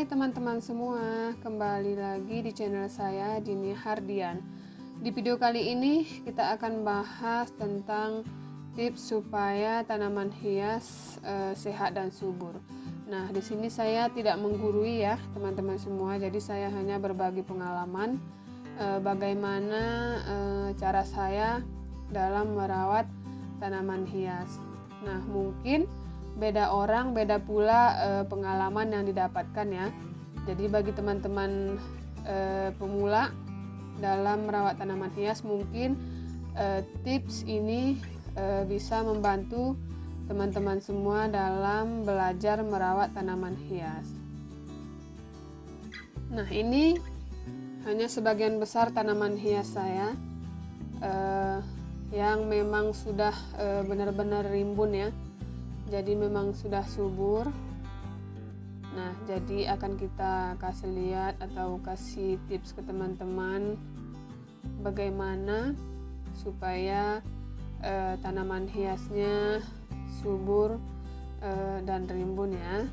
Hai teman-teman semua, kembali lagi di channel saya Dini Hardian. Di video kali ini kita akan bahas tentang tips supaya tanaman hias sehat dan subur. Nah, di sini saya tidak menggurui ya teman-teman semua, jadi saya hanya berbagi pengalaman bagaimana cara saya dalam merawat tanaman hias. Nah, mungkin beda orang, beda pula pengalaman yang didapatkan ya. Jadi bagi teman-teman pemula dalam merawat tanaman hias, mungkin tips ini bisa membantu teman-teman semua dalam belajar merawat tanaman hias. Nah, ini hanya sebagian besar tanaman hias saya yang memang sudah benar-benar rimbun ya. Jadi memang sudah subur. Nah, jadi akan kita kasih lihat atau kasih tips ke teman-teman bagaimana supaya tanaman hiasnya subur dan rimbun ya.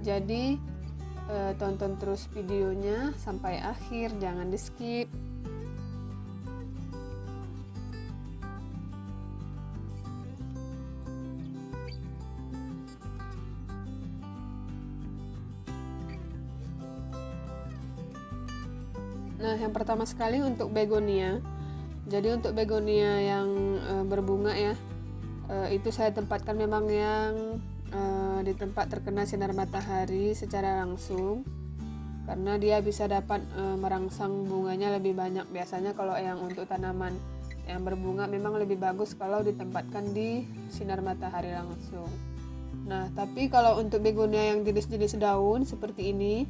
Jadi tonton terus videonya sampai akhir, jangan di skip. Nah, yang pertama sekali untuk begonia. Jadi untuk begonia yang berbunga ya, itu saya tempatkan memang yang di tempat terkena sinar matahari secara langsung, karena dia bisa dapat merangsang bunganya lebih banyak. Biasanya kalau yang untuk tanaman yang berbunga memang lebih bagus kalau ditempatkan di sinar matahari langsung. Nah, tapi kalau untuk begonia yang jenis-jenis daun seperti ini,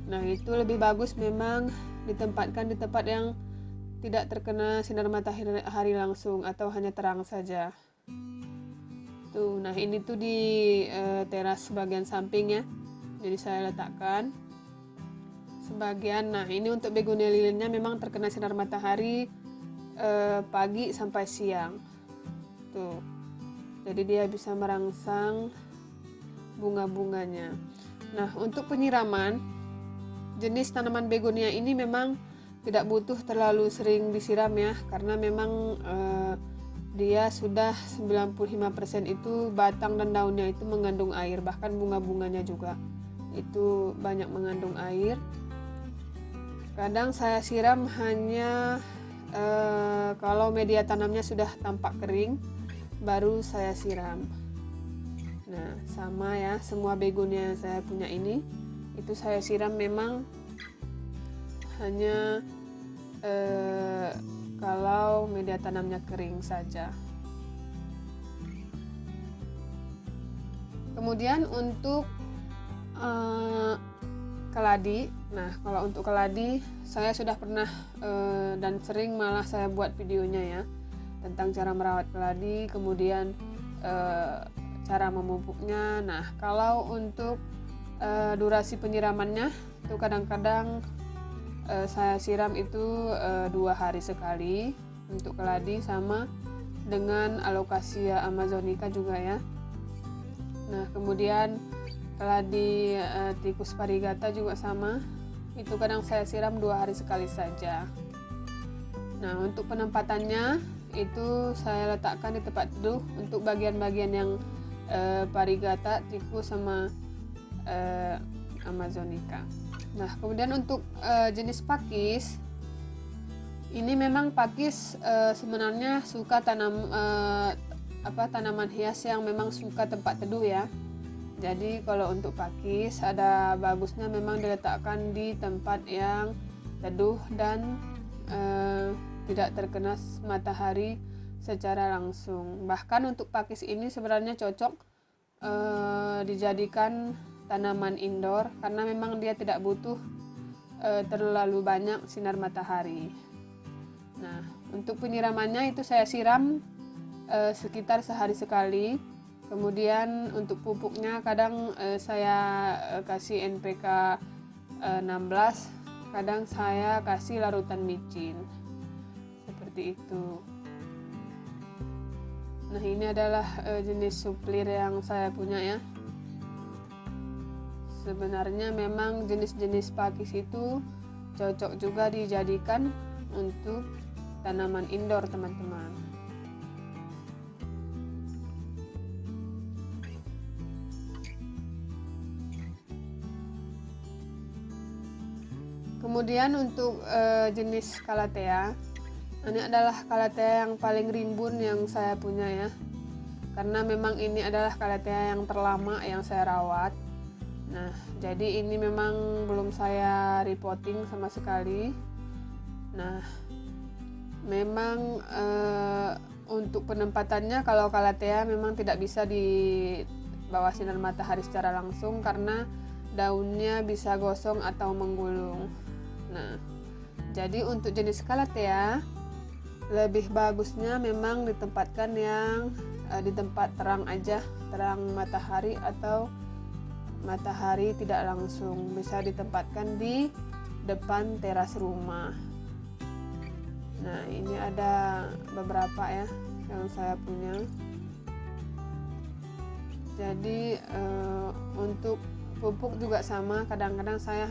nah itu lebih bagus memang ditempatkan di tempat yang tidak terkena sinar matahari langsung atau hanya terang saja. Tuh, nah ini tuh di teras bagian samping ya. Jadi saya letakkan sebagian. Nah, ini untuk begonia lilinnya memang terkena sinar matahari pagi sampai siang. Tuh. Jadi dia bisa merangsang bunga-bunganya. Nah, untuk penyiraman, jenis tanaman begonia ini memang tidak butuh terlalu sering disiram ya, karena memang dia sudah 95% itu batang dan daunnya itu mengandung air, bahkan bunga-bunganya juga itu banyak mengandung air. Kadang saya siram hanya kalau media tanamnya sudah tampak kering, baru saya siram. Nah, sama ya, semua begonia yang saya punya ini itu saya siram memang hanya kalau media tanamnya kering saja. Kemudian untuk keladi. Nah, kalau untuk keladi saya sudah pernah dan sering malah saya buat videonya ya tentang cara merawat keladi, kemudian cara memupuknya. Nah, kalau untuk durasi penyiramannya itu kadang-kadang saya siram itu 2 hari sekali untuk keladi, sama dengan Alocasia amazonica juga ya. Nah, kemudian keladi Ticus variegata juga sama, itu kadang saya siram 2 hari sekali saja. Nah, untuk penempatannya itu saya letakkan di tempat teduh untuk bagian-bagian yang variegata, Ticus sama amazonica. Nah, kemudian untuk jenis pakis, ini memang pakis sebenarnya suka tanaman hias yang memang suka tempat teduh ya. Jadi kalau untuk pakis ada bagusnya memang diletakkan di tempat yang teduh dan tidak terkena matahari secara langsung. Bahkan untuk pakis ini sebenarnya cocok dijadikan tanaman indoor, karena memang dia tidak butuh terlalu banyak sinar matahari. Nah, untuk penyiramannya itu saya siram sekitar sehari sekali. Kemudian untuk pupuknya kadang saya kasih NPK 16, kadang saya kasih larutan micin. Seperti itu. Nah, ini adalah jenis suplir yang saya punya ya. sebenarnya memang jenis-jenis pakis itu cocok juga dijadikan untuk tanaman indoor, teman-teman. Kemudian untuk jenis calathea, ini adalah calathea yang paling rimbun yang saya punya ya, karena memang ini adalah calathea yang terlama yang saya rawat. Nah, jadi ini memang belum saya repotting sama sekali. Nah, memang untuk penempatannya, kalau calathea memang tidak bisa di bawah sinar matahari secara langsung karena daunnya bisa gosong atau menggulung. Nah, jadi untuk jenis calathea lebih bagusnya memang ditempatkan yang di tempat terang aja, terang matahari atau matahari tidak langsung. Bisa ditempatkan di depan teras rumah. Nah, ini ada beberapa ya yang saya punya. Jadi untuk pupuk juga sama, kadang-kadang saya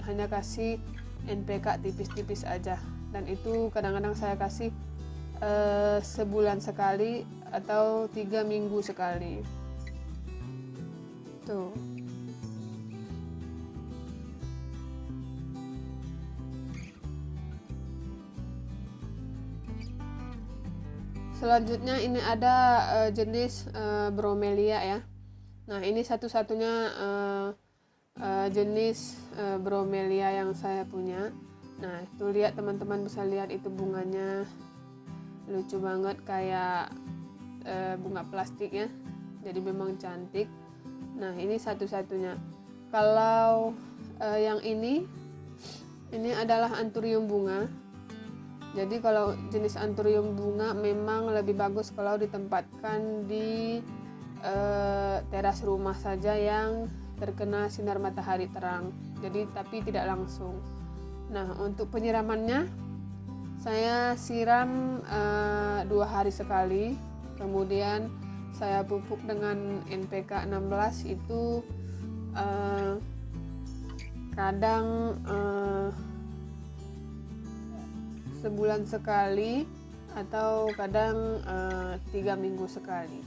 hanya kasih NPK tipis-tipis aja, dan itu kadang-kadang saya kasih sebulan sekali atau 3 minggu sekali. Tuh. Selanjutnya ini ada jenis bromelia ya. Nah, ini satu-satunya jenis bromelia yang saya punya. Nah, itu lihat teman-teman, bisa lihat itu bunganya lucu banget kayak bunga plastik ya. Jadi memang cantik. Nah, ini satu-satunya. Kalau yang ini adalah anthurium bunga. Jadi kalau jenis anthurium bunga memang lebih bagus kalau ditempatkan di teras rumah saja yang terkena sinar matahari terang. Jadi tapi tidak langsung. Nah, untuk penyiramannya saya siram 2 hari sekali. Kemudian saya pupuk dengan NPK 16 itu kadang sebulan sekali atau kadang 3 minggu sekali.